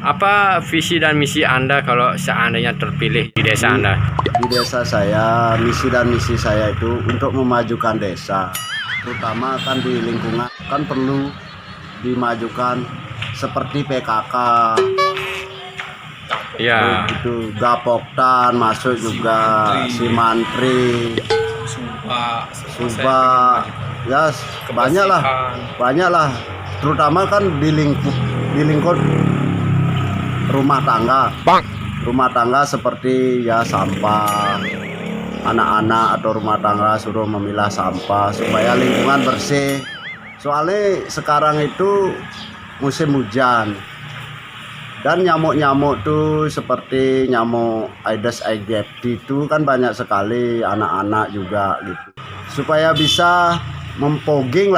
Apa visi dan misi Anda kalau seandainya terpilih di desa Anda? Di desa saya, misi dan misi saya itu untuk memajukan desa, terutama kan di lingkungan kan perlu dimajukan seperti PKK, Ya, itu Gapoktan masuk juga, si Mantri, Subak, ya banyak lah, terutama kan di lingkup rumah tangga seperti ya sampah, anak-anak atau rumah tangga suruh memilah sampah supaya lingkungan bersih. Soalnya sekarang itu musim hujan dan nyamuk-nyamuk tuh seperti nyamuk Aedes aegypti itu kan banyak sekali, anak-anak juga gitu. Supaya bisa mempoging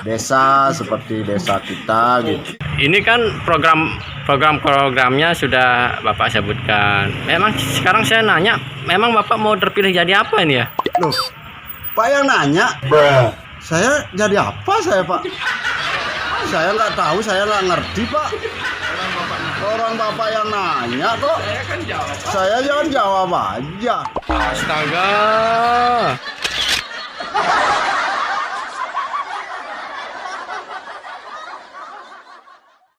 desa seperti desa kita gitu. ini kan program-programnya sudah Bapak sebutkan. Memang sekarang saya nanya, memang Bapak mau terpilih jadi apa ini ya? Loh, Pak yang nanya, saya jadi apa saya Pak? Saya nggak tahu, saya nggak ngerti Pak. Orang Bapak yang nanya kok. Saya kan jawab. Saya jangan jawab aja. Astaga.